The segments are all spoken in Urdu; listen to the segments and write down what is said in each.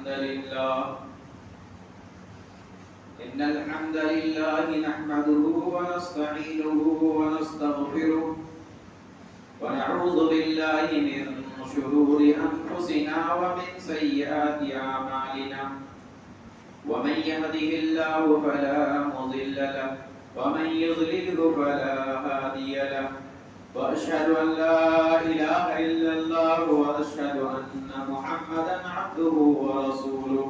الحمد لله نحمده ونستعينه ونستغفره ونعوذ بالله من شرور أنفسنا ومن سيئات أعمالنا ومن يهده الله فلا مضل له ومن يضلله فلا هادي له وأشهد أن لا إله إلا الله وأشهد أن محمدا عبده ورسوله.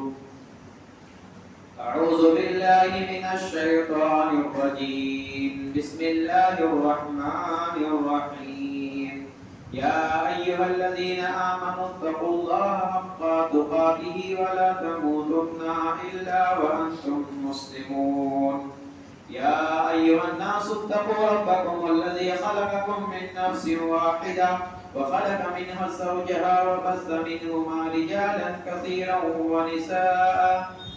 أعوذ بالله من الشيطان الرجيم. بسم الله الرحمن الرحيم. يا أيها الذين آمنوا اتقوا الله حق تقاته ولا تموتن إلا وأنتم مسلمون. يا أيها الناس اتقوا ربكم الذي خلقكم من نفس واحدة وخلق منها زوجها وبث منهما رجالا كثيرا ونساء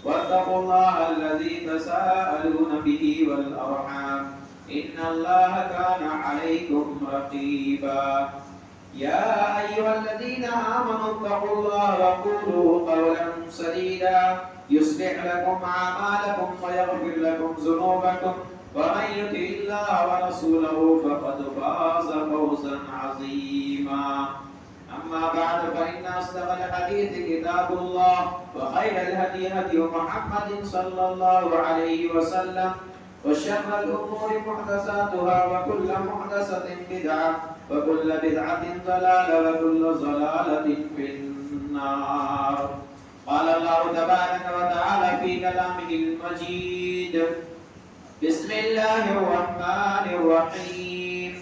واتقوا الله الذي تساءلون به والأرحام إن الله كان عليكم رقيبا. يا أيها الذين آمنوا اتقوا الله وقولوا قولا سديدا يصلح لكم أعمالكم ويغفر لكم ذنوبكم ومن يطع الله ورسوله فقد فاز فوزا عظيما. أما بعد فإن أصدق الحديث كتاب الله وخير الهدي هدي محمد صلى الله عليه وسلم وشر الأمور محدثاتها وكل محدثة بدعة وكل بدعة ضلالة وكل ضلالة في النار. قال الله تبارك وتعالى في كلامه المجيد. بسم الله الرحمن الرحيم.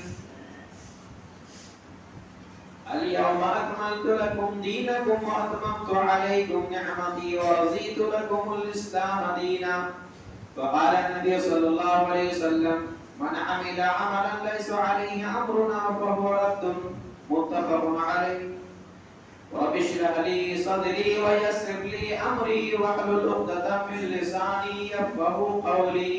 اليوم أكملت لكم دينكم وأتممت عليكم نعمتي ورضيت لكم الإسلام دينا. فقال النبي صلى الله عليه وسلم من عمل عملا ليس عليه أمرنا فهو رد. متفق عليه. رب اشرح لي صدري ويسر لي أمري واحلل عقدة من لساني يفقهوا قولي.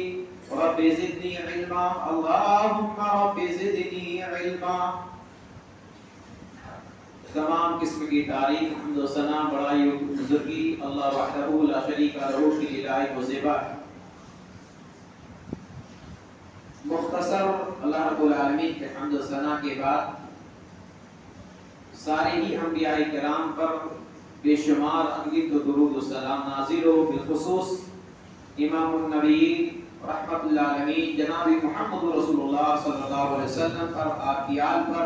رب زدني علما. اللهم رب زدنی علما. تمام قسم کی تعریف حمد و ثنا بڑائی و بزرگی اللہ وحدہ لا شریک لہ کی الہی و زیبا ہے. مختصر اللہ رب العالمین کے حمد و ثنا کے بعد سارے ہی انبیاء کرام پر بے شمار انگیت و درود و سلام نازل ہو. بالخصوص امام النبی رحمت اللہ علیہ جناب محمد رسول اللہ صلی اللہ علیہ وسلم پر، آپ کی آل پر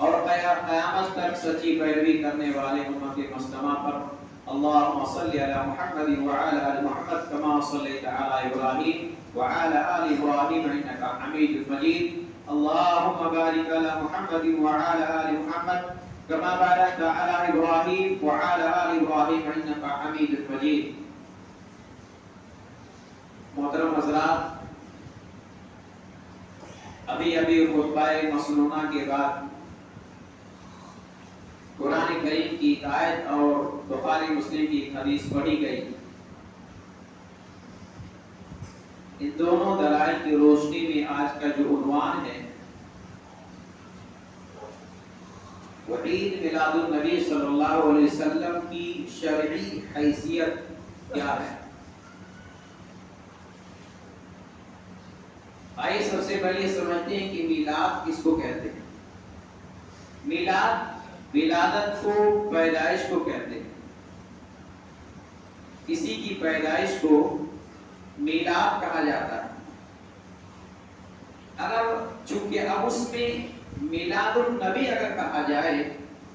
اور قیامت تک سچی پیروی کرنے والے امت مسلمہ پر. اللهم صل علی محمد وعلى آل محمد كما صليت على ابراہیم وعلى آل ابراہیم انك حمید مجید. اللهم بارك على محمد وعلى آل محمد كما باركت على ابراہیم وعلى آل ابراہیم انك حمید مجید. محترم حضرات، ابھی خطبہ مسنونہ کے بعد قرآن کریم کی آیت اور بخاری مسلم کی حدیث پڑھی گئی. ان دونوں دلائل کی روشنی میں آج کا جو عنوان ہے وہ عید میلاد النبی صلی اللہ علیہ وسلم کی شرعی حیثیت کیا ہے. آئیے سب سے پہلے سمجھتے ہیں کہ میلاد کس کو کہتے ہیں. میلاد ولادت کو، پیدائش کو کہتے ہیں. کسی کی پیدائش کو میلاد کہا جاتا ہے. اگر چونکہ اب اس میں میلاد النبی اگر کہا جائے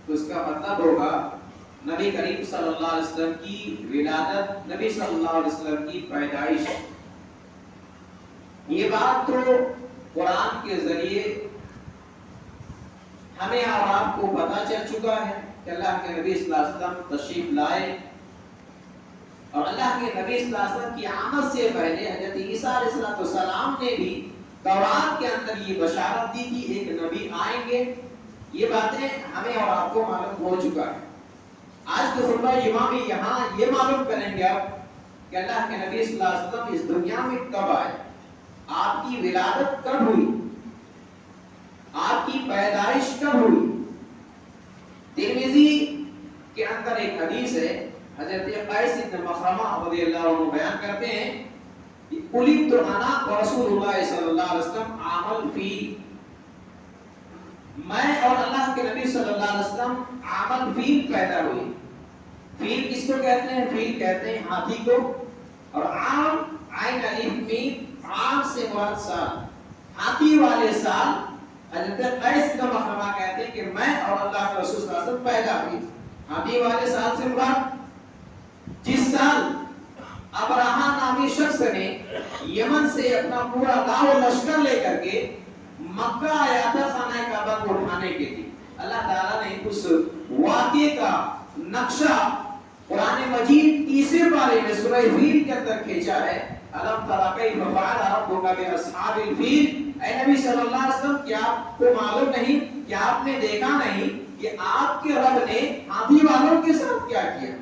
تو اس کا مطلب ہوگا نبی کریم صلی اللہ علیہ وسلم کی ولادت، نبی صلی اللہ علیہ وسلم کی پیدائش. یہ بات تو قرآن کے ذریعے ہمیں اور آپ کو پتہ چل چکا ہے کہ اللہ کے نبی صلی اللہ علیہ وسلم تشریف لائے اور اللہ کے نبی صلی اللہ علیہ وسلم کی آمد سے پہلے حضرت عیسیٰ علیہ السلام نے بھی تورات کے اندر یہ بشارت دی کہ ایک نبی آئیں گے. یہ باتیں ہمیں اور آپ کو معلوم ہو چکا ہے. آج کے خطبہ جمعہ میں یہاں یہ معلوم کریں گے آپ کہ اللہ کے نبی صلی اللہ علیہ وسلم اس دنیا میں کب آئے، آپ کی ولادت کب ہوئی، آپ کی پیدائش کب ہوئی. ترمذی کے اندر ایک حدیث ہے حضرت قیس بن مخرمہ رضی اللہ عنہ بیان کرتے ہیں کہ قلت انا ورسول اللہ صلی اللہ علیہ وسلم عامل فیل، میں اور اللہ کے نبی صلی اللہ علیہ وسلم عامل فیل پیدا ہوئے. فیل کس کو کہتے ہیں؟ فیل کہتے ہیں ہاتھی کو. اور عام عین الف میم، عام سے مراد سال، ہاتھی والے سال. حضرت قیس بن مخرمہ کہتے ہیں کہ میں اور اللہ کے رسول صلی اللہ علیہ وسلم پیدا ہوئے. ہاتھی والے سال سے مراد جس سال ابرہہ نامی شخص نے یمن سے اپنا پورا لاؤ لشکر لے کر کے مکہ آیا تھا خانہ کعبہ کو اٹھانے کے لیے. اللہ تعالیٰ نے اس واقعے کا نقشہ قرآن مجید تیسرے پارے میں سورہ فیل کے اندر کھینچا ہے. الم تر کیف فعل ربک باصحاب الفیل. اے نبی صلی اللہ علیہ وسلم، کیا آپ کو معلوم نہیں، کیا آپ نے دیکھا نہیں کہ آپ کے رب نے ہاتھی والوں کے ساتھ کیا کیا؟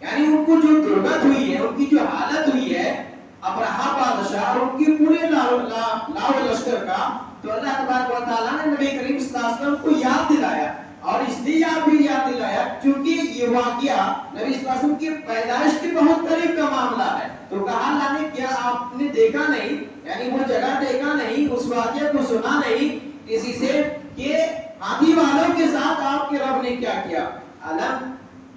یعنی ان کو جو درگت ہوئی ہے، ان کی جو حالت ہوئی ہے ابرہہ بادشاہ اور ان کی پورے لاؤ لشکر کا، تو اللہ تبارک و تعالیٰ نے نبی کریم صلی اللہ علیہ وسلم کو یاد دلایا. اور اس لیے آپ بھی یاد دلایا کیونکہ یہ واقعہ نبی صلی اللہ علیہ وسلم کی پیدائش کے بہت قریب کا معاملہ ہے. تو کہا اللہ نے کیا آپ نے دیکھا نہیں، یعنی وہ جگہ دیکھا نہیں، اس واقعہ کو سنا نہیں کسی سے کہ ہاتھی والوں کے ساتھ آپ کے رب نے کیا کیا.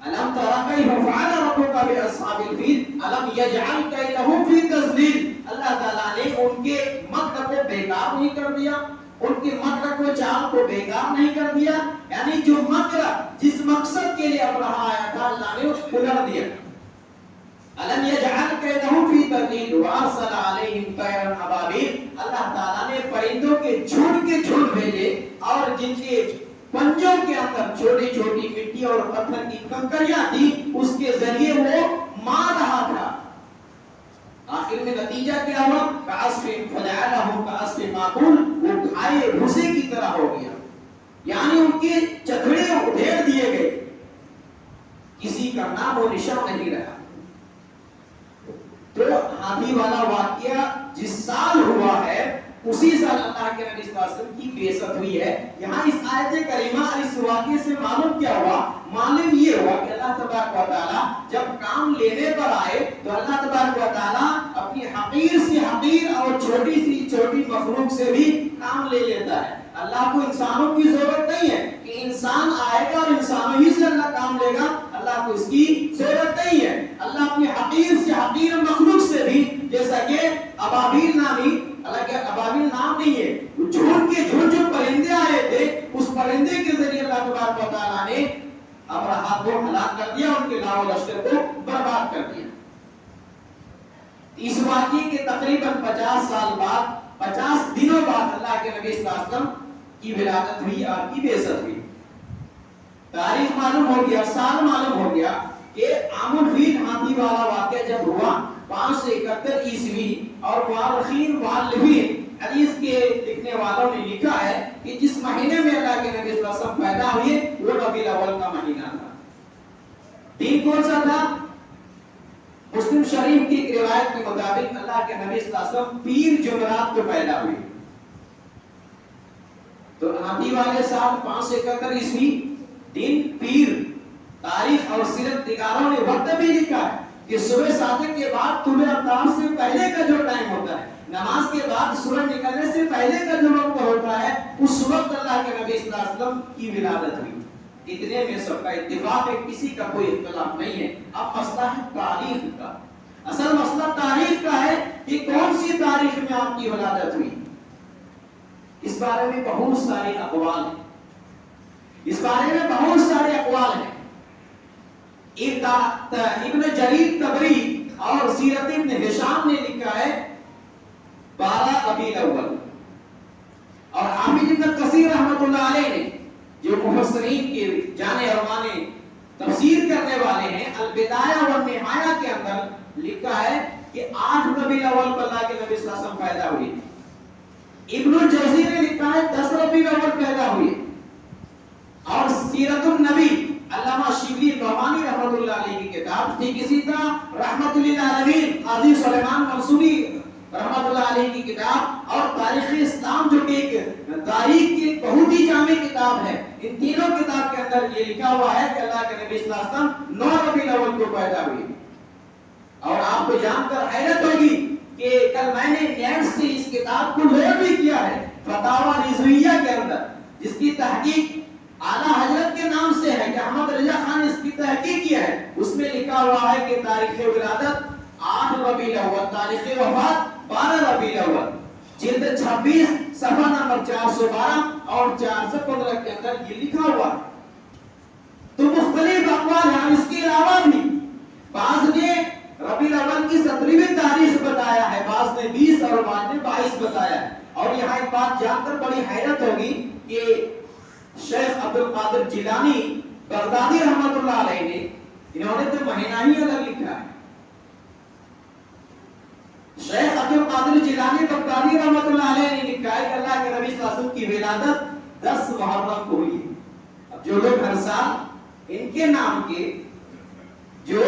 الم تر کیف فعل ربک باصحاب الفیل الم یجعل کیدہم فی تضلیل. اللہ تعالیٰ نے ان کے مکر کو بیکار نہیں کر دیا، ان کے مکر کو چال کو بیکار نہیں کر دیا. یعنی جو مکر جس مقصد کے لیے ابرہہ آیا تھا اللہ نے اس کو الٹ دیا. الم یجعل کیدہم فی تضلیل وارسل علیہم طیرا ابابیل. اللہ تعالیٰ نے پرندوں کے جھنڈ بھیجے اور جن کے پنجوں کے اندر چھوٹی چھوٹی مٹی اور پتھر کی کنکریاں تھی، اس کے ذریعے وہ مار رہا تھا. آخر میں نتیجہ کیا ہوا؟ کعصف فجعلہ کعصف معقول، وہ کھائے بھوسے کی طرح ہو گیا. یعنی ان کے چتھڑے ادھیڑ دیے گئے، کسی کا نام و نشان نہیں رہا. تو ہاتھی والا واقعہ جس سال ہوا ہے اسی سال اللہ کے نبی صلی اللہ علیہ وسلم کی بعثت ہوئی ہے. یہاں اس آیت کریمہ اس واقعے سے معلوم کیا ہوا؟ معلوم یہ ہوا کہ اللہ تبارک و تعالیٰ جب کام لینے پر آئے تو اللہ تبارک و تعالیٰ اپنی حقیر سے حقیر اور چھوٹی سی چھوٹی مخلوق سے بھی کام لے لیتا ہے. اللہ کو انسانوں کی ضرورت نہیں ہے کہ انسان آئے گا اور انسانوں ہی سے اللہ کام لے گا. اللہ کو اس کی ضرورت نہیں ہے. اللہ اپنی حقیر سے حقیر مخلوق سے بھی، جیسا کہ ابابیل نامی، حالانکہ ابابیل نام نہیں ہے، جھنڈ کے جھنڈ جو پرندے آئے تھے، اس پرندے کے ذریعے اللہ تبارک و تعالیٰ نے ابرہہ کو ہلاک کر دیا، ان کے لاؤ لشکر کو برباد کر دیا. اس واقعے کے تقریباً 50 سال بعد، 50 دنوں بعد اللہ کے نبی صلی اللہ علیہ وسلم کی ولادت ہوئی، آپ کی بعثت ہوئی. تاریخ معلوم ہو گیا، سال معلوم ہو گیا کہ عام الفیل ہاتھی والا واقعہ جب ہوا 571 عیسوی. اور مورخین مؤلفین حدیث کے لکھنے والوں نے لکھا ہے کہ جس مہینے میں اللہ کے نبی صلی اللہ علیہ وسلم پیدا ہوئے وہ ربیع الاول کا مہینہ تھا. دن کون سا تھا؟ مسلم شریف کی ایک روایت کے مطابق اللہ کے نبی صلی اللہ علیہ وسلم پیر جمعرات کو پیدا ہوئے. تو ہاتھی والے سال 571 عیسوی، دن پیر. تاریخ اور سیرت نگاروں نے وقت بھی لکھا ہے کہ صبح صادق کے بعد طلوع آفتاب سے پہلے کا جو ٹائم ہوتا ہے، نماز کے بعد سورج نکلنے سے پہلے کا جو وقت ہوتا ہے، اس وقت اللہ کے نبی صلی اللہ علیہ وسلم کی ولادت ہوئی. اتنے میں سب کا اتفاق ہے، کسی کا کوئی اختلاف نہیں ہے. اب مسئلہ ہے تاریخ کا. اصل مسئلہ تاریخ کا ہے کہ کون سی تاریخ میں آپ کی ولادت ہوئی. اس بارے میں بہت سارے اقوال ہیں، اس بارے میں بہت سارے اقوال ہیں. ابن جریر طبری اور سیرت ابن ہشام نے لکھا ہے 12 ربیع الاول. اور حافظ ابن کثیر رحمۃ اللہ علیہ نے، جو مفسرین کے جانے اور مانے تفسیر کرنے والے ہیں، البدایہ والنہایہ کے اندر لکھا ہے کہ 8 ربیع الاول کو اللہ کے نبی صلی اللہ علیہ وسلم پیدا ہوئے. ابن الجوزی نے لکھا ہے 10 ربیع الاول پیدا ہوئے. اور سیرت النبی علامہ شبلی نعمانی رحمۃ اللہ علیہ کی کتاب، ٹھیک اسی طرح رحمۃ للعالمین قاضی سلیمان منصوری رحمۃ اللہ علیہ کی کتاب، اور تاریخ اسلام جو کہ ایک تاریخ کی بہت ہی جامع کتاب ہے، ان تینوں کتاب کے اندر یہ لکھا ہوا ہے کہ اللہ کے نبی صلی اللہ علیہ وسلم 9 ربیع الاول کو پیدا ہوئے. اور آپ کو جان کر حیرت ہوگی کہ کل میں نے نیٹ سے اس کتاب کو لوڈ بھی کیا ہے فتاوی رضویہ کے اندر، جس کی تحقیق اعلیٰ حضرت کے نام سے ہے کہ احمد رضا خان نے اس کی تحقیق کیا ہے. اس میں لکھا ہوا ہے کہ تاریخ ولادت 8 ربیع الاول، تاریخ وفات 12 ربیع الاول، جلد 26 صفحہ نمبر 412 اور 415 کے اندر یہ لکھا ہوا ہے. تو مختلف اقوال ہیں. اس کے علاوہ بھی بعض نے ربیع الاول کی 17ویں تاریخ بتایا ہے، بعض نے 20 اور بعض نے 22 بتایا ہے. اور یہاں ایک بات جان کر بڑی حیرت ہوگی کہ شیخ عبد القادر جیلانی بغدادی رحمۃ اللہ علیہ نے، انہوں نے تو مہینہ ہی الگ لکھا ہے. شیخ عبد القادر جیلانی بغدادی رحمۃ اللہ علیہ نے لکھا ہے کہ اللہ کے نبی صلی اللہ علیہ وسلم کی ولادت 10 محرم کو ہوئی ہے. اب جو لوگ ہر سال ان کے نام کے جو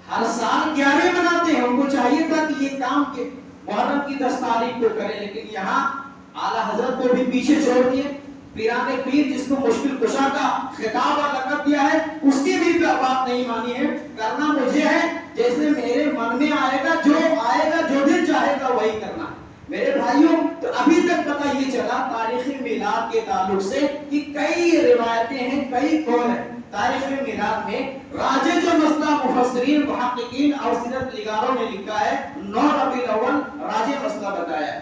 ہر سال 11 مناتے ہیں، ان کو چاہیے تھا کہ یہ کام کے محرم کی 10 تاریخ کو کریں، لیکن یہاں اعلیٰ حضرت کو بھی پیچھے چھوڑ دیے. پیران پیر جس کو مشکل کشا کا خطاب اور لقب دیا ہے، اس کی بھی بات نہیں مانی ہے. کرنا مجھے ہے جیسے میرے من میں آئے گا، جو آئے گا، جو دل چاہے گا وہی کرنا ہے. میرے بھائیوں، تو ابھی تک پتہ یہ چلا تاریخ میلاد کے تعلق سے کہ کئی روایتیں ہیں، کئی قول ہیں. تاریخ میلاد میں راجع جو مسئلہ مفسرین، محققین اور سیرت نگاروں نے لکھا ہے، 9 ربیع الاول راجع مسئلہ بتایا ہے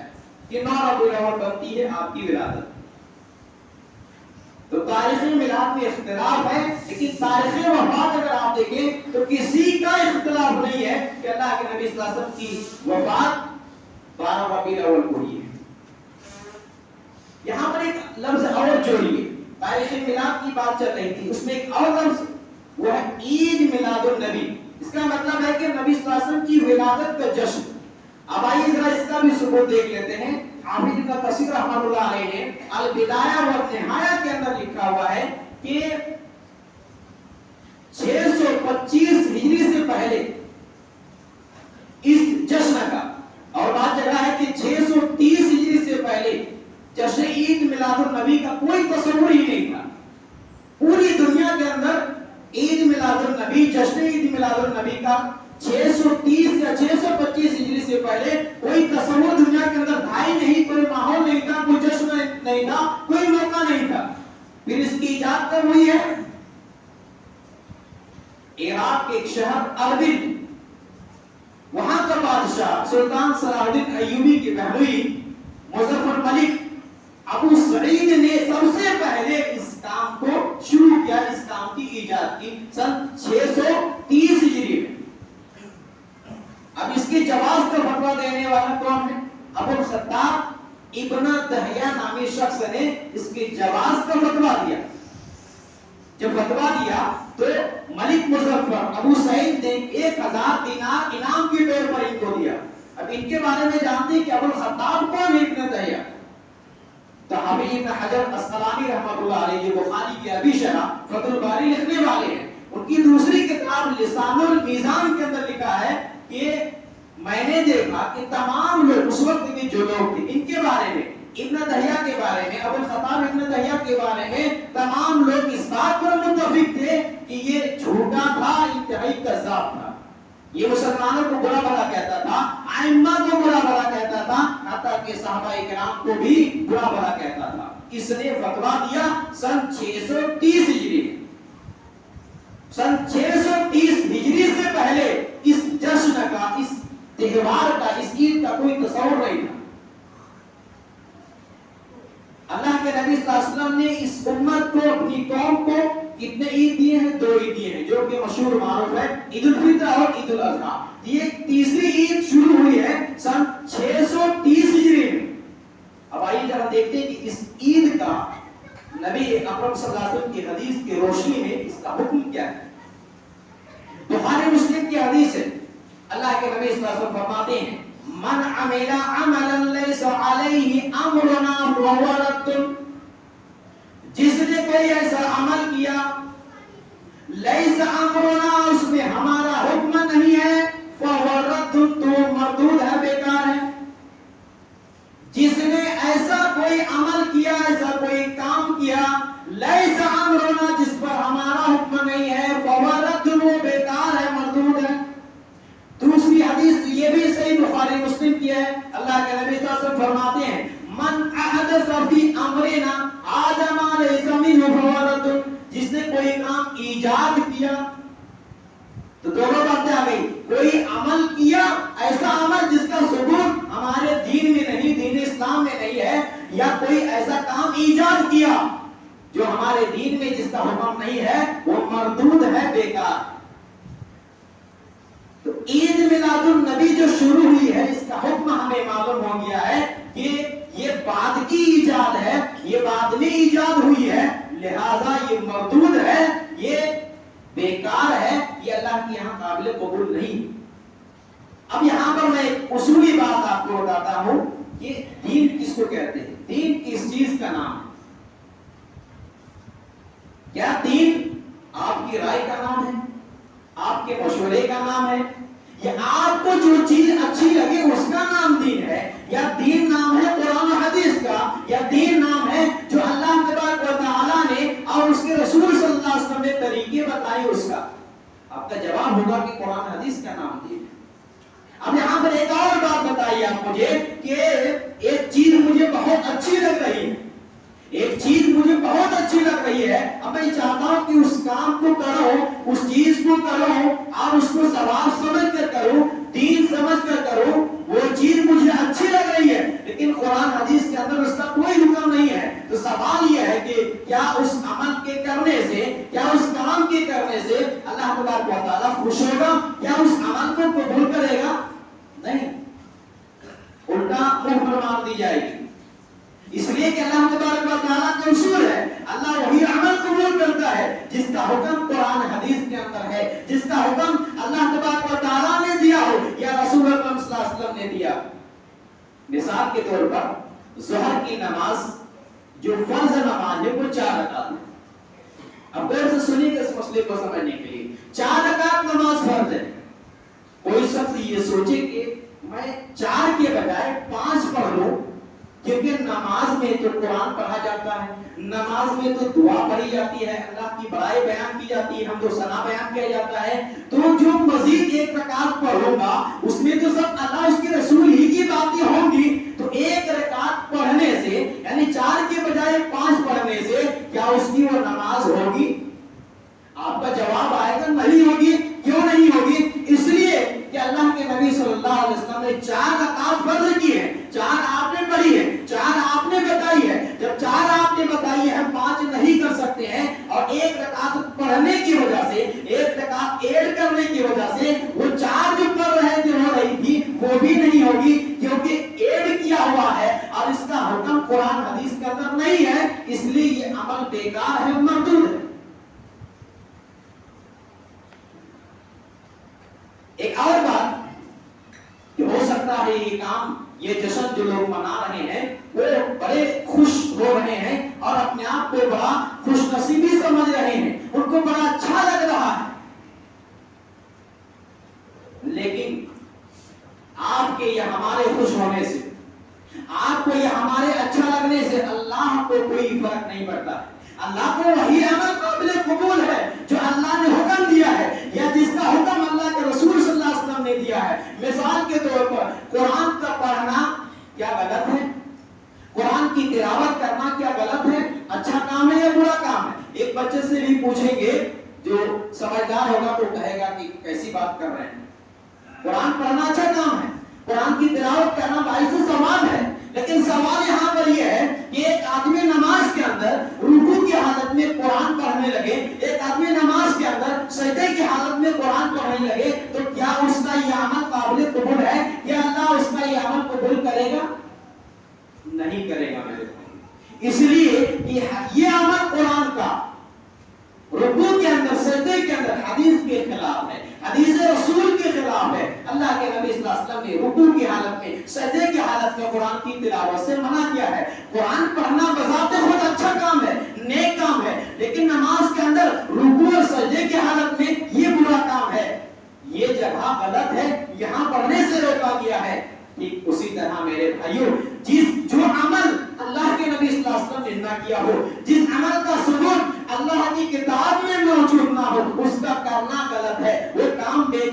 کہ 9 ربیع الاول بنتی ہے آپ کی ولادت. تو تاریخ میلاد میں اختلاف ہے، لیکن تاریخ وفات اگر آپ دیکھیں تو کسی کا اختلاف نہیں ہے کہ اللہ کے نبی صلی اللہ علیہ وسلم کی وفات 12 ربیع الاول کو ہوئی ہے. یہاں پر ایک لفظ اور جوڑیے، تاریخ میلاد کی بات چل رہی تھی، اس میں ایک اور لفظ وہ ہے عید میلاد النبی. اس کا مطلب ہے کہ نبی صلی اللہ علیہ وسلم کی ولادت کا جشن. اب آئیے ذرا اس کا بھی ثبوت دیکھ لیتے ہیں. حافظ ابن کثیر رحمۃ اللہ علیہ نے البدایہ والنہایہ کے اندر لکھا ہوا ہے کہ 625 ہجری سے پہلے اس جشن کا، اور بات جگہ ہے کہ 630 ہجری سے پہلے جشن عید میلاد النبی کا کوئی تصور ہی نہیں تھا. پوری دنیا کے اندر عید میلاد النبی، جشن عید میلاد النبی کا 630 یا 625 ہجری سے پہلے کوئی تصور دنیا کے اندر تھا ہی نہیں. کوئی ماحول نہیں تھا، کوئی جشن نہیں تھا، کوئی موقع نہیں تھا. پھر اس کی ایجاد کب ہوئی ہے؟ عراق کے ایک شہر اربل، وہاں کا بادشاہ سلطان صلاح الدین ایوبی کے بہنوئی مظفر ملک ابو سعید نے سب سے پہلے اس کام کو شروع کیا، اس کام کی ایجاد کی سن 630 ہجری میں. اب اس کے جواز کا فتویٰ دینے والا کون ہے؟ ابو الخطاب ابن دہیہ نامی شخص نے اس کے جواز کا فتویٰ دیا. جب فتویٰ دیا تو ملک مظفر ابو سعید نے 1000 دینار انعام کے طور پر ان کو دیا. اب ان کے بارے میں جانتے ہیں کہ ابو الخطاب کون ہے؟ ابن دہیہ. تو حافظ ابن حجر اسقلانی رحمۃ اللہ علیہ جو بخاری کی ابھی شرح فتح الباری لکھنے والے ہیں، ان کی دوسری کتاب لسان المیزان کے اندر لکھا ہے کہ میں نے دیکھا کہ تمام لوگ اس وقت کے جو لوگ تھے ان کے بارے میں، ابن دہیہ کے بارے میں، ابو الخطاب ابن دہیہ کے بارے میں تمام لوگ اس بات پر متفق تھے کہ یہ جھوٹا تھا، انتہائی کذاب تھا. یہ مسلمانوں کو برا بھلا کہتا تھا، ائمہ کو برا بھلا کہتا تھا، حتیٰ کہ صحابہ کرام کو بھی برا بھلا کہتا تھا. اس نے فتویٰ دیا سن 630 ہجری میں. سن 630 ہجری سے پہلے اس جشن کا، اس تہوار کا، اس عید کا کوئی تصور نہیں تھا. اللہ کے نبی صلی اللہ علیہ وسلم نے اس امت کو، اپنی قوم کو کتنے عید دیے ہیں؟ 2 عید دیے ہیں، جو کہ مشہور معروف ہے عید الفطر اور عید الاضحیٰ. یہ تیسری عید شروع ہوئی ہے سن 630 ہجری میں. اب آئیے ذرا دیکھتے ہیں کہ اس عید کا نبی اکرم صلی اللہ علیہ وسلم کی حدیث کی روشنی میں اس کا حکم کیا ہے. بخاری مسلم کی حدیث ہے، اللہ کے نبی صلی اللہ علیہ وسلم فرماتے ہیں من عمل عملا لیس علیہ امرنا فہو رد. جس نے کوئی ایسا عمل کیا لیس امرنا، اس میں ہمارا حکم نہیں ہے، فہو رد، تو مردود ہے، بیکار ہے. جس نے ایسا کوئی عمل کیا، ایسا کوئی کام کیا لیس امرنا، جس پر ہمارا حکم نہیں ہے، فہو رد، وہ بیکار ہے، مردود ہے۔ دوسری حدیث یہ بھی صحیح بخاری مسلم کی ہے، اللہ کے نبی صلی اللہ علیہ وسلم فرماتے ہیں من احدث فی امرنا هذا ما ليس منه فهو رد، جس نے کوئی کام ایجاد کیا، تو دونوں باتیں آ گئی، کوئی عمل کیا، ایسا عمل جس کا ثبوت ہمارے دین میں نہیں، دین اسلام میں نہیں ہے، یا کوئی ایسا کام ایجاد کیا جو ہمارے دین میں جس کا حکم نہیں ہے، وہ مردود ہے، بیکار۔ تو عید میلاد النبی جو شروع ہوئی ہے، اس کا حکم ہمیں معلوم ہو گیا ہے کہ یہ بعد کی ایجاد ہے، یہ بعد میں ایجاد ہوئی ہے، لہذا یہ مردود ہے، یہ بیکار ہے، یہ اللہ کے یہاں قابل قبول نہیں۔ اب یہاں پر میں ایک اصولی بات آپ کو بتاتا ہوں کہ دین کس کو کہتے ہیں، دین کس چیز کا نام ہے؟ کیا دین آپ کی رائے کا نام ہے، آپ کے مشورے کا نام ہے، یا آپ کو جو چیز اچھی لگے اس کا نام دین ہے، یا دین نام ہے قرآن و حدیث کا، یا دین نام ہے جو اللہ تبارک و تعالیٰ نے اور اس کے رسول صلی اللہ علیہ وسلم نے طریقے بتائے اس کا؟ آپ کا جواب ہوگا کہ قرآن حدیث کا نام دین ہے۔ اب یہاں پر ایک اور بات بتائیے آپ مجھے کہ ایک چیز مجھے بہت اچھی لگ رہی ہے، ایک چیز مجھے بہت اچھی لگ رہی ہے، اب میں چاہتا ہوں کہ اس کام کو کرو، اس چیز کو کرو اور اس کو ثواب سمجھ کر کرو، دین سمجھ کر کرو، وہ چیز مجھے اچھی لگ رہی ہے، لیکن قرآن حدیث کے اندر اس کا کوئی حکم نہیں ہے۔ تو سوال یہ ہے کہ کیا اس عمل کے کرنے سے، کیا اس کام کے کرنے سے اللہ تبارک و تعالیٰ خوش ہوگا؟ کیا اس عمل کو قبول کرے گا؟ نہیں، الٹا منہ پر مار دی جائے گی۔ اس لیے کہ اللہ تبارک و تعالیٰ کا اصول ہے، اللہ وہی عمل قبول کرتا ہے جس کا حکم قرآن حدیث کے اندر ہے، جس کا حکم اللہ تبارک و تعالیٰ نے دیا ہو یا رسول اللہ صلی اللہ علیہ وسلم نے دیا۔ مثال کے طور پر ظہر کی نماز جو فرض نماز ہے وہ 4 رکعت ہے۔ اب غور سے سنیے کہ اس مسئلے کو سمجھنے کے لیے 4 رکعت نماز فرض ہے۔ کوئی شخص یہ سوچے کہ میں 4 کے بجائے 5 پڑھ لوں، کیونکہ نماز میں تو قرآن پڑھا جاتا ہے، نماز میں تو دعا پڑھی جاتی ہے، اللہ کی بڑائی بیان کی جاتی ہے، حمد و ثنا بیان کیا جاتا ہے، تو جو مزید 1 رکعت پڑھوں گا اس میں تو سب اللہ اس کے رسول ہی کی باتیں ہوں گی، تو 1 رکعت پڑھنے سے یعنی 4 کے بجائے 5 پڑھنے سے کیا اس کی وہ نماز ہوگی؟ آپ کا جواب آئے گا نہیں ہوگی۔ کیوں نہیں ہوگی؟ اس لیے کہ اللہ کے نبی صلی اللہ علیہ وسلم نے 4 رکعت فرض کی ہے، 4 آپ نے پڑھی ہے، 4 آپ نے بتائی ہے۔ جب 4 آپ نے بتائی ہے، 5 نہیں کر سکتے ہیں، اور 1 رکعت پڑھنے کی وجہ سے، 1 رکعت ایڈ کرنے کی وجہ سے وہ 4 جو پڑھ رہے تھے ہو رہی تھی وہ بھی نہیں ہوگی، کیونکہ ایڈ کیا ہوا ہے اور اس کا حکم قرآن حدیث کے اندر نہیں ہے، اس لیے یہ عمل بیکار ہے، مردود ہے۔ ایک اور بات کہ ہو سکتا ہے یہ کام، یہ جشن جو لوگ منا رہے ہیں وہ بڑے خوش ہو رہے ہیں اور اپنے آپ کو بڑا خوش نصیبی سمجھ رہے ہیں، ان کو بڑا اچھا لگ رہا ہے، لیکن آپ کے یا ہمارے خوش ہونے سے، آپ کو یا ہمارے اچھا لگنے سے اللہ کو کوئی فرق نہیں پڑتا۔ اللہ کو وہی عمل قابل قبول ہے جو اللہ نے حکم دیا ہے یا جس کا حکم اللہ کے رسول صلی اللہ علیہ وسلم نے دیا ہے۔ مثال کے طور پر قرآن کا پڑھنا کیا غلط ہے؟ قرآن کی تلاوت کرنا کیا غلط ہے؟ اچھا کام ہے یا برا کام ہے؟ ایک بچے سے بھی پوچھیں گے جو سمجھدار ہوگا تو کہے گا کہ کیسی بات کر رہے ہیں، قرآن پڑھنا اچھا کام ہے، قرآن کی تلاوت کرنا باعث ثواب ہے، لیکن سوال یہاں پر یہ ہے کہ ایک آدمی نماز کے اندر رکوع کی حالت میں قرآن پڑھنے لگے، ایک آدمی نماز کے اندر سجدے کی حالت میں قرآن پڑھنے لگے، تو کیا اس کا یہ عمل قابل قبول ہے؟ کیا اللہ اس کا یہ عمل قبول کرے گا؟ نہیں کرے گا میرے بھائی۔ اس لیے یہ عمل قرآن کا رکوع کے اندر، سجدے کے اندر حدیث کے خلاف ہے، حدیث رسول کے خلاف ہے۔ اللہ کے نبی صلی اللہ علیہ وسلم نے رکوع کی حالت میں، سجدے کی حالت میں قرآن کی تلاوت سے منع کیا ہے۔ قرآن پڑھنا بذات خود اچھا کام ہے، نیک کام ہے، لیکن نماز کے اندر رکوع اور سجدے کی حالت میں یہ برا کام ہے، یہ جگہ غلط ہے، یہاں پڑھنے سے روکا گیا ہے۔ ٹھیک اسی طرح میرے بھائیوں، جو عمل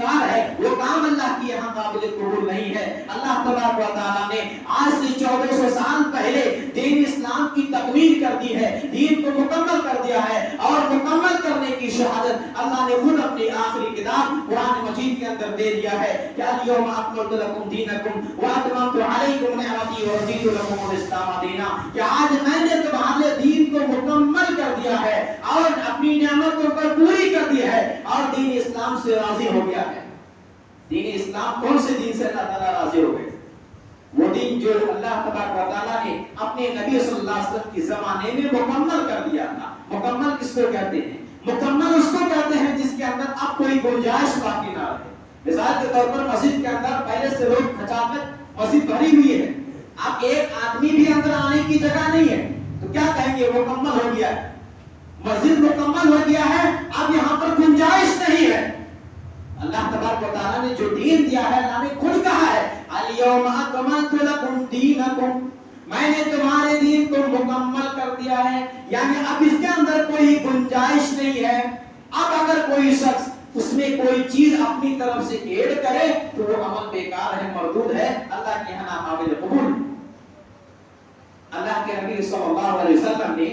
بیکار ہے، وہ کام اللہ کی یہاں قابل قبول نہیں ہے۔ اللہ تبارک و تعالیٰ نے آج سے 1400 سال پہلے دین اسلام کی تکمیل کر دی ہے، دین کو مکمل کر دیا ہے، اور مکمل کرنے کی شہادت اللہ نے خود اپنی آخری کتاب قرآن مجید کے اندر دے دیا ہے کہ الیوم اکملت لکم دینکم واتممت علیکم نعمتی ورضیت لکم الاسلام دینا، کہ آج میں نے تمہارے دین کو مکمل کر دیا ہے اور اپنی نعمتوں پر پوری کر دی ہے اور دین اسلام سے راضی ہو گیا ہے۔ دین اسلام کون سے دین سے اللہ تعالیٰ راضی ہو گئے؟ وہ دین جو اللہ تبارک و تعالیٰ نے اپنے نبی صلی اللہ علیہ وسلم کی زمانے میں مکمل کر دیا تھا۔ مکمل کس کو کہتے ہیں؟ مکمل اس کو کہتے ہیں جس کے اندر اب کوئی گنجائش باقی نہ رہے۔ مثال کے طور پر مسجد کے اندر پہلے سے لوگ کھچاکت مسجد بھری ہوئی ہے، اب ایک آدمی بھی اندر آنے کی جگہ نہیں ہے، تو کیا کہیں گے؟ مکمل ہو گیا ہے، مسجد مکمل ہو گیا ہے، اب یہاں پر گنجائش نہیں ہے۔ اللہ تبارک و تعالیٰ نے جو دین دیا ہے، اللہ نے خود کہا ہے الیوم اکملت لکم دینکم، میں نے تمہارے دین کو مکمل کر دیا ہے، یعنی اب اس کے اندر کوئی گنجائش نہیں ہے۔ اب اگر کوئی شخص اس میں کوئی چیز اپنی طرف سے ایڈ کرے تو وہ عمل بیکار ہے، مردود ہے، اللہ کے یہاں ناقابل قبول۔ اللہ کے نبی صلی اللہ علیہ وسلم نے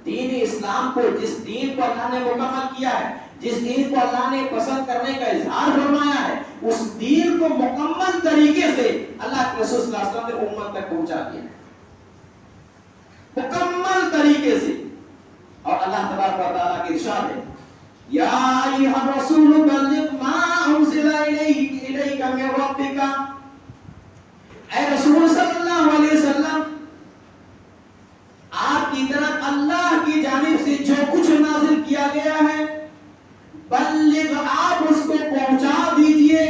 دین اسلام کو، جس دین کو اللہ نے مکمل کیا ہے، جس دین کو اللہ نے پسند کرنے کا اظہار فرمایا ہے، اس دین کو مکمل طریقے سے اللہ کے رسول صلی اللہ علیہ وسلم نے امت تک پہنچا دیا ہے، مکمل طریقے سے۔ اور اللہ تبارک و تعالیٰ کی ارشاد ہے یا ایھا الرسول بلغ ما انزل الیک من ربک، اے رسول صلی اللہ علیہ وسلم، آپ کی طرف اللہ کی جانب سے جو کچھ نازل کیا گیا ہے، بلغ، آپ اس کو پہنچا دیجئے،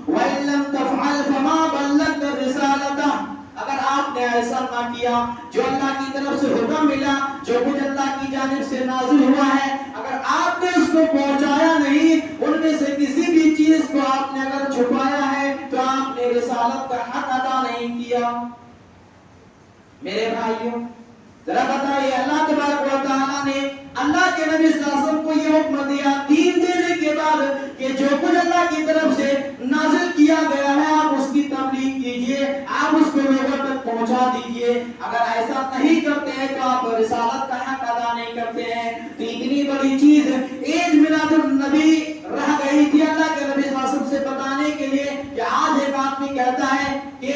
وَإِن لَّمْ تَفْعَلْ فَمَا بَلَّغْتَ رِسَالَتَهُ، اگر آپ نے ایسا نہ کیا، جو اللہ کی طرف سے حکم ملا، جو کچھ اللہ کی جانب سے نازل ہوا ہے، اگر آپ نے اس کو پہنچایا نہیں، ان میں سے کسی بھی چیز کو آپ نے اگر چھپایا ہے تو آپ نے رسالت کا حق ادا نہیں کیا۔ میرے بھائیوں، ذرا بتائیے، اللہ تبارک و تعالیٰ نے اللہ کے نبی صلی اللہ علیہ وسلم کو یہ حکم دیا دین دینے کے بعد کہ جو کچھ اللہ کی طرف سے نازل کیا گیا ہے آپ اس کی تبلیغ کیجئے، آپ اس کو لوگوں تک پہنچا دیجئے۔ اگر ایسا نہیں کرتے ہیں تو آپ رسالت کا حق ادا نہیں کرتے ہیں۔ تو اتنی بڑی چیز عید میلاد النبی رہ گئی تھی اللہ کے نبی صلی اللہ علیہ وسلم سے بتانے کے لیے کہ آج ایک آدمی کہتا ہے کہ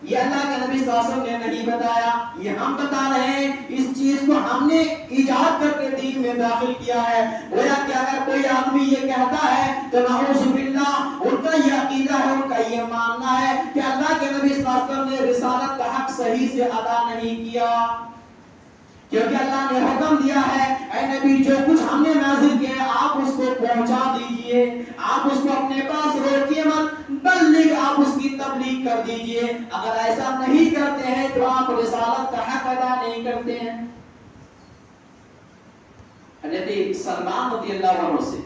یہ اللہ کے نبی صلی اللہ علیہ وسلم نے نہیں بتایا، یہ ہم بتا رہے ہیں، اس چیز کو ہم نے ایجاد کر کے دین میں داخل کیا ہے۔ گویا کہ اگر کوئی آدمی یہ کہتا ہے تو نعوذ باللہ، ان کا یہ عقیدہ ہے، ان کا یہ ماننا ہے کہ اللہ کے نبی صلی اللہ علیہ وسلم نے رسالت کا حق صحیح سے ادا نہیں کیا، کیونکہ اللہ نے حکم دیا ہے اے نبی جو کچھ ہم نے نازل کیا آپ اس کو پہنچا دیجئے، آپ اس کو اپنے پاس روکیے مت، بلکہ آپ اس کی تبلیغ کر دیجئے۔ اگر ایسا نہیں کرتے ہیں تو آپ رسالت کا حق ادا نہیں کرتے ہیں۔ حضرت سلمان رضی اللہ عنہ سے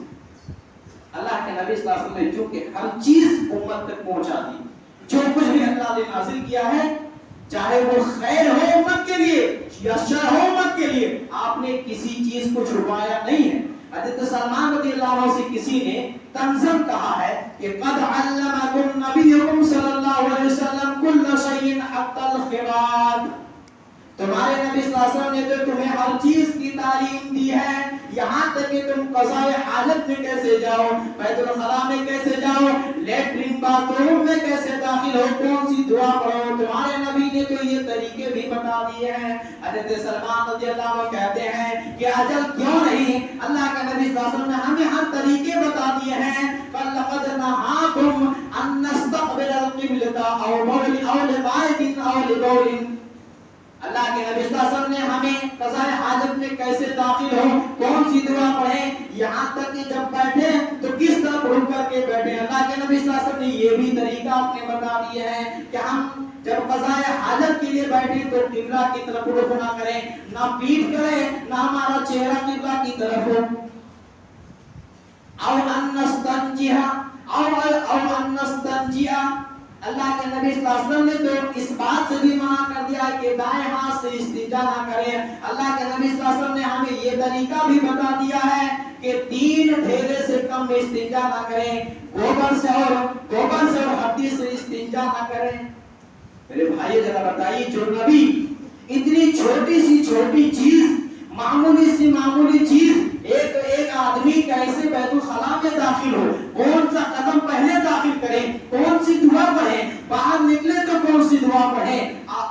اللہ کے نبی صلی اللہ علیہ وسلم نے چونکہ ہر چیز امت تک پہنچا دی، جو کچھ بھی اللہ نے نازل کیا ہے، چاہے وہ خیر ہو امت کے لیے یا شر ہو امت کے لیے، آپ نے کسی چیز کو چھپایا نہیں ہے۔ حضرت سلمان رضی اللہ عنہ سے کسی نے تنزم کہا ہے کہ قد علمکم نبیکم صلی اللہ علیہ وسلم کل شیء حتی الخراج، تمہارے نبی صلی اللہ علیہ وسلم نے تو تمہیں ہر چیز کی تعلیم دی ہے، یہاں تک کہ تم قضاء حاجت میں کیسے جاؤ، بیت الخلاء میں کیسے جاؤ، لیٹرین باتھ روم میں کیسے داخل ہو، کون سی دعا پڑھو، تمہارے نبی نے تو یہ طریقے بھی بتا دیے ہیں۔ حضرت سلمان رضی اللہ عنہ کہتے ہیں کہ اجل کیوں نہیں، اللہ کے نبی صلی اللہ علیہ وسلم نے ہمیں ہر طریقے بتا دیے ہیں۔ فَلَقَدْ نَهَاكُمْ أَن نَّسْتَقْبِلَ الْقِبْلَةَ أَوْ لِغَائِطٍ أَوْ لِبَوْلٍ، اللہ کے نبی صلی اللہ علیہ وسلم نے ہمیں قضاء حاجت میں کیسے داخل ہو، کون سی دعا پڑھیں، یہاں تک کہ جب بیٹھے تو کس طرح رک کر کے بیٹھے۔ اللہ کے نبی صلی اللہ علیہ وسلم نے یہ بھی طریقہ آپ نے بتا دیے ہیں کہ ہم جب قضاء حاجت کے لیے بیٹھے تو قبلہ کی طرف رخ نہ کریں، نہ پیٹھ کریں، نہ ہمارا چہرہ قبلہ کی طرف ہو۔ او ان نستنجیہ، اللہ کے نبی صلی اللہ علیہ وسلم نے تو اس بات سے بھی منع کر دیا کہ دائیں ہاتھ سے استنجا نہ کریں۔ اللہ کے نبی صلی اللہ علیہ وسلم نے ہمیں یہ طریقہ بھی بتا دیا ہے کہ 3 ڈھیرے سے کم میں استنجا نہ کریں، گوبر سے اور ہڈی سے استنجا نہ کریں۔ میرے بھائی ذرا بتائیے، جو نبی اتنی چھوٹی سی چھوٹی چیز، معمولی سی معمولی چیز، ایک آدمی کیسے بیت الخلا میں داخل ہو، کون سا قدم پہلے داخل کرے، کون سی دعا پڑھے، باہر نکلے تو کون سی دعا پڑھے،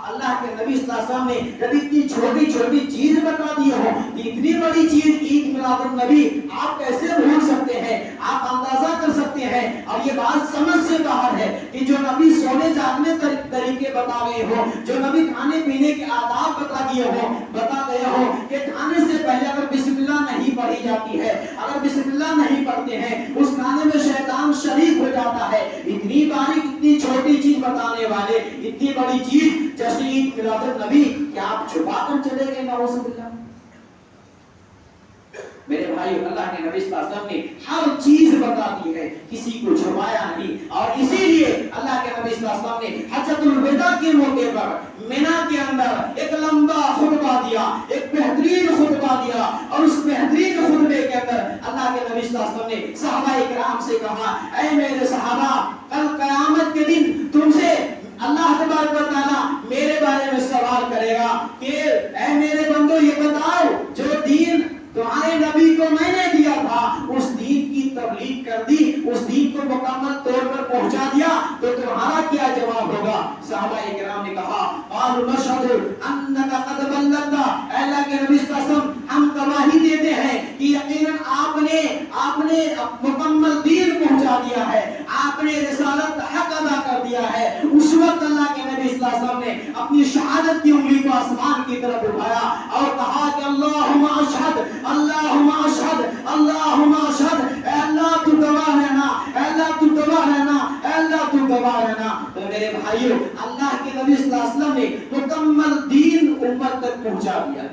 اللہ کے نبی صلی اللہ علیہ وسلم نے جب اتنی چھوٹی چھوٹی چیز بتا دی ہو، اتنی بڑی چیز عید میلاد النبی آپ کیسے بھول سکتے ہیں؟ آپ اندازہ کر سکتے ہیں، اور یہ بات سمجھ سے باہر ہے کہ جو نبی سونے جاگنے طریقے بتا گئے ہو، جو نبی کھانے پینے کے آداب بتا گئے ہو کہ کھانے سے پہلے اگر بسم اللہ نہیں پڑھی جاتی ہے، اگر بسم اللہ نہیں پڑھتے ہیں، اس کھانے میں شیطان شریک ہو جاتا ہے۔ اتنی باریک اتنی چھوٹی چیز بتانے والے اتنی بڑی چیز جشن عید میلاد النبی، کیا آپ چھپا کر چلے گئے؟ نعوذ باللہ۔ میرے بھائی، اللہ کے نبی صلی اللہ علیہ وسلم نے ہر چیز بتا دی ہے، کسی کو چھپایا نہیں، اور اسی لیے اللہ کے نبی صلی اللہ علیہ وسلم نے حجۃ الوداع کے موقع پر مینا کے اندر ایک لمبا خطبہ دیا، ایک بہترین خطبہ دیا، اور اس بہترین خطبے کے اندر اللہ کے نبی صلی اللہ علیہ وسلم نے صحابہ کرام سے کہا، اے میرے صحابہ، کل قیامت کے دن تم سے اللہ تبارک و تعالیٰ میرے بارے میں سوال کرے گا کہ اے میرے بندو، یہ بتاؤ جو دین تمہارے نبی کو میں نے دیا تھا، اس دین کی تبلیغ کر دی، اس دین کو مکمل طور پر پہنچا دیا، تو تمہارا کیا جواب ہوگا؟ صحابہ کرام نے کہا، قالوا نشهد انک قد بلغت، اے اللہ کے نبی صلی اللہ علیہ وسلم، ہم گواہی دیتے ہیں کہ یقیناً آپ نے مکمل دین پہنچا دیا ہے، آپ نے رسالت حق ادا کر دیا ہے۔ اس وقت اللہ کے نبی صلی اللہ علیہ وسلم نے اپنی شہادت کی انگلی کو آسمان کی طرف اٹھایا اور کہا کہ اللہم اشہد، اللہم اشہد، اللہم اشہد، اے اللہ تو گواہ رہنا، اے اللہ تو گواہ رہنا، اے اللہ تو گواہ رہنا۔ تو میرے بھائیو، اللہ کے نبی صلی اللہ علیہ وسلم نے مکمل دین امت تک پہنچا دیا۔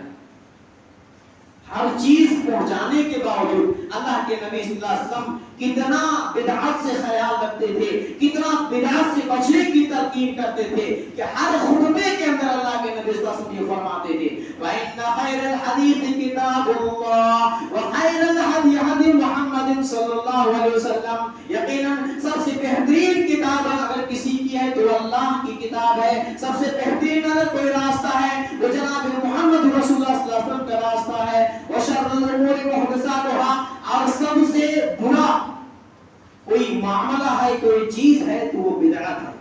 ہر چیز پہنچانے کے باوجود اللہ کے نبی صلی اللہ علیہ وسلم کتنا بدعت سے خیال رکھتے تھے، کتنا بدعت سے بچنے کی تلقین کرتے تھے کہ ہر خطبے کے اندر اللہ کے نبی صلی اللہ علیہ وسلم یہ فرماتے تھے، وَإِنَّ خَيْرَ الْحَدِيثِ كِتَابُ اللَّهِ وَخَيْرَ الْهَدْيِ هَدْيُ مُحَمَّدٍ صلی اللہ علیہ وسلم۔ یقیناً سب سے بہترین کتاب اگر کسی کی ہے تو اللہ کی کتاب ہے، سب سے بہترین اگر کوئی راستہ ہے وہ جناب محمد رسول اللہ صلی اللہ علیہ وسلم کا راستہ ہے۔ وَشَرُّ الْأُمُورِ مُحْدَثَاتُهَا، اور سب سے برا کوئی معاملہ ہے، کوئی چیز ہے تو وہ بدعت ہے۔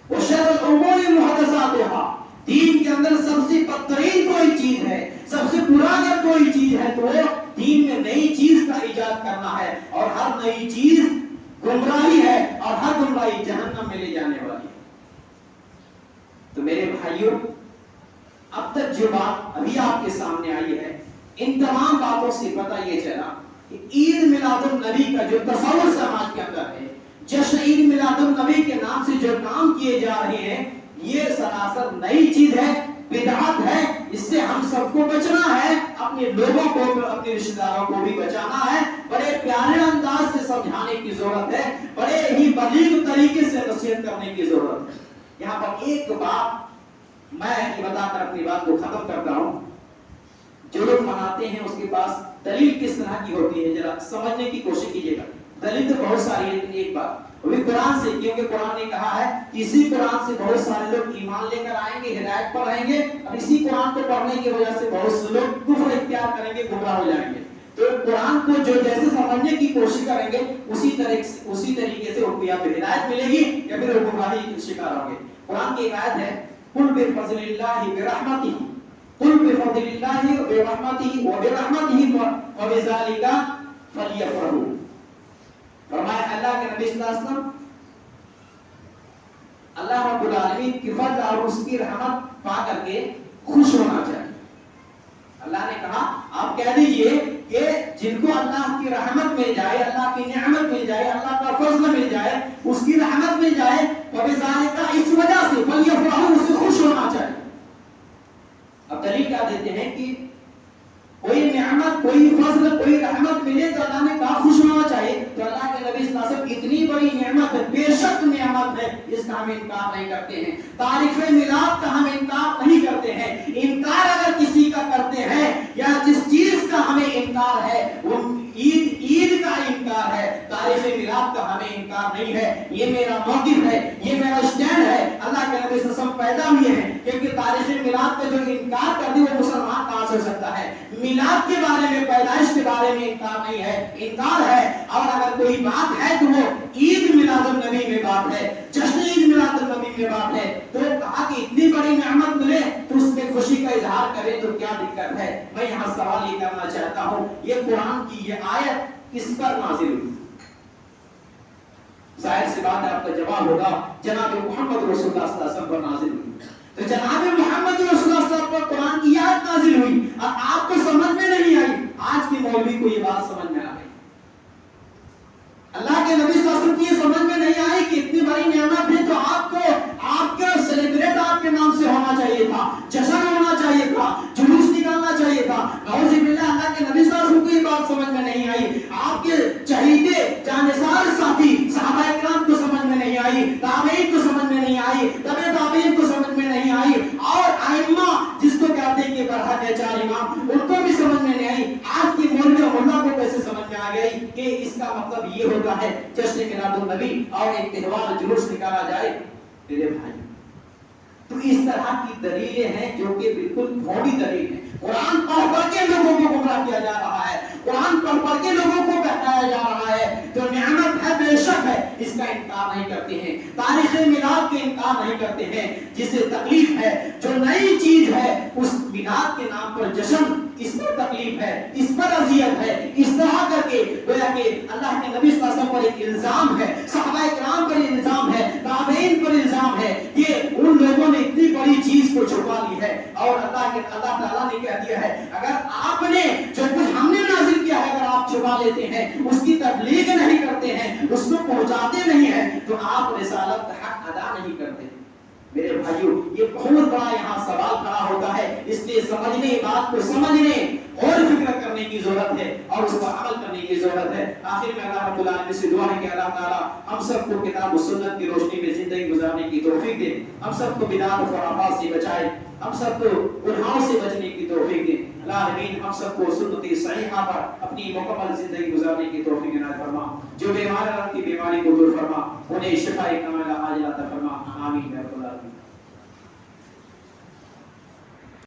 وَشَرُّ الْأُمُورِ مُحْدَثَاتُهَا، دین کے اندر سب سے بدترین کوئی چیز ہے، سب سے برا اگر کوئی چیز ہے تو وہ دین میں نئی چیز کا ایجاد کرنا ہے، اور ہر نئی چیز گمراہی ہے، اور ہر گمراہی جہنم میں لے جانے والی ہے۔ تو میرے بھائیوں، اب تک جو بات ابھی آپ کے سامنے آئی ہے، ان تمام باتوں سے پتہ یہ چلا کہ عید میلاد النبی کا جو تصور سماج کے اندر ہے، جشن عید میلاد النبی کے نام سے جو کام کیے جا رہے ہیں، یہ سراسر نئی چیز ہے، بدعت ہے۔ اس سے ہم سب کو بچنا ہے، اپنے لوگوں کو، اپنے رشتہ داروں کو بھی بچانا ہے۔ بڑے پیارے انداز سے سمجھانے کی ضرورت ہے، بڑے ہی بلیغ طریقے سے نصیحت کرنے کی ضرورت ہے۔ یہاں پر ایک بات میں بتا کر اپنی بات کو ختم کرتا ہوں۔ جو لوگ مناتے ہیں اس کے پاس دلیل کس طرح کی ہوتی ہے، ذرا سمجھنے کی کوشش کیجیے گا۔ دلیل تو بہت ساری ہے، لیکن ایک بات وہ بھی قرآن سے، کیونکہ قرآن نے کہا ہے کہ اسی قرآن سے بہت سارے لوگ ایمان لے کر آئیں گے، ہدایت پر رہیں گے، اور اسی قرآن کو پڑھنے کی وجہ سے بہت سے لوگ کفر اختیار کریں گے، گمراہ ہو جائیں گے۔ تو قرآن کو جو جیسے سمجھنے کی کوشش کریں گے اسی طریقے سے ان کو یا پھر ہدایت ملے گی یا پھر وہ گمراہی کے شکار ہوں گے۔ قرآن کی ایک آیت ہے، قل بفضل اللہ برحمتہ، قل بفضل اللہ برحمتہ وبرحمتہ فبذلک فلیفرحوا۔ فرمایا اللہ کے نبی صلی اللہ علیہ وسلم، اللہ رب العالمین کی فضل اور اس کی رحمت پا کر کے خوش ہونا چاہیے۔ اللہ نے کہا آپ کہہ دیجئے کہ جن کو اللہ کی رحمت مل جائے، اللہ کی نعمت مل جائے، اللہ کا فضل مل جائے، اس کی رحمت مل جائے، فبذالک، اس وجہ سے فلیفرحوا، اس سے خوش ہونا چاہیے۔ اب دلیل کیا دیتے ہیں کہ کوئی نعمت، کوئی فضل، کوئی رحمت ملے تو اللہ نے کہا خوش ہونا چاہیے۔ تو اللہ کے نبی صلی اللہ علیہ وسلم اتنی بڑی نعمت ہے، بے شک نعمت ہے، اس کا ہم انکار نہیں کرتے ہیں۔ تاریخ میلاد کا ہم انکار نہیں کرتے ہیں۔ انکار اگر کسی کا کرتے ہیں یا جس چیز کا ہمیں انکار ہے وہ عید کا انکار ہے، تاریخ میلاد کا ہمیں انکار نہیں ہے۔ یہ میرا موقف ہے، یہ میرا اسٹینڈ ہے۔ اللہ کے نبی صلی اللہ علیہ وسلم پیدا ہوئے ہیں، کیونکہ تاریخ میلاد کا جو انکار کر دے وہ مسلمان کہاں سے ہو سکتا ہے؟ میلاد کے بارے میں، پیدائش کے بارے میں انکار نہیں ہے، انکار ہے۔ اور اگر کوئی بات ہے تو وہ عید میلاد النبی میں بات ہے، جشن عید میلاد النبی میں بات ہے۔ تو کہا کہ اتنی بڑی نعمت ملے تو اس میں خوشی کا اظہار کرے تو کیا دقت ہے؟ میں یہاں سوال یہ کرنا چاہتا ہوں، یہ قرآن کی یہ آیت کس پر نازل ہوئی؟ ظاہر سی بات ہے آپ کا جواب ہوگا جناب محمد رسول اللہ صلی اللہ علیہ وسلم پر نازل ہوئی۔ تو جناب محمد رسول اللہ صلی اللہ علیہ وسلم پر قرآن کی آیت نازل ہوئی اور آپ کو سمجھ میں نہیں آئی، آج کے مولوی کو یہ بات سمجھ میں آ گئی۔ اللہ کے نبی صلی اللہ علیہ وسلم کی یہ سمجھ میں نہیں آئی کہ اتنی بڑی نعمت ہے تو آپ کا سیلیبریٹ آپ کے نام سے ہونا چاہیے تھا، جشن ہونا چاہیے تھا، جلوس نکالنا چاہیے تھا۔ نعوذ باللہ، اللہ کے نبی صلی اللہ علیہ وسلم کو یہ بات سمجھ میں نہیں آئی، آپ کے چہیتے جانثار ساتھی صحابہ کرام کو سمجھ میں نہیں آئی، تابعین کو سمجھ میں نہیں آئی، تبع تابعین کو سمجھ میں نہیں آئی، اور ائمہ جس کو کہتے ہیں کہ برحق ہے چار امام، ان کو بھی سمجھ میں نہیں آئی۔ آج کی مولوی اور ملا کو کیسے سمجھ میں آ گئی کہ اس کا مطلب یہ ہوتا ہے جشن میلاد النبی اور ایک تہوار جلوس نکالا جائے؟ میرے بھائی، تو اس طرح کی دلیلیں ہیں جو کہ بالکل بھوڑی دلیل ہیں۔ قرآن پڑھ کے لوگوں کو گمراہ کیا جا رہا ہے، قرآن پڑھ کے لوگوں کو بہکایا جا رہا ہے۔ جو نعمت ہے بے شک ہے، اس کا انکار نہیں کرتے ہیں، تاریخ میلاد کا انکار نہیں کرتے ہیں۔ جسے تکلیف ہے، جو نئی چیز ہے، اس میلاد کے نام پر جشن، اس پر تکلیف ہے، اس پر اذیت ہے، اس طرح کر کے گویا کہ اللہ کے نبی صلی اللہ علیہ وسلم پر ایک الزام ہے، صحابہ کرام پر الزام ہے، تابعین پر الزام ہے کہ ان لوگوں نے اتنی بڑی چیز کو چھپا لی ہے۔ اور اللہ تعالیٰ نے کہہ دیا ہے اگر آپ نے جو کچھ ہم نے نازل کیا ہے اگر آپ چھپا لیتے ہیں، اس کی تبلیغ نہیں کرتے ہیں، اس کو پہنچاتے نہیں ہیں، تو آپ رسالت کا حق ادا نہیں کرتے۔ میرے بھائیوں، یہ بہت بڑا یہاں سوال کھڑا ہوتا ہے، اس لیے سمجھنے بات کو سمجھنے اور فکر کرنے کی ضرورت ہے اور اس پر عمل کرنے کی ضرورت ہے۔ آخر میں اللہ رب العالمین سے دعا ہے کہ اللہ تعالیٰ ہم سب کو کتاب و سنت کی روشنی میں زندگی گزارنے کی توفیق دے، ہم سب کو بدعات و خرافات سے بچائے، ہم سب کو گناہوں سے بچنے کی توفیق دے۔ العالمین ہم سب کو سنت صحیحہ پر اپنی مکمل زندگی گزارنے کی توفیق عنایت فرما، جو بیمار ہیں ان کی بیماری کو دور فرما، انہیں شفا کاملہ عاجلہ عطا فرما، آمین یا رب العالمین۔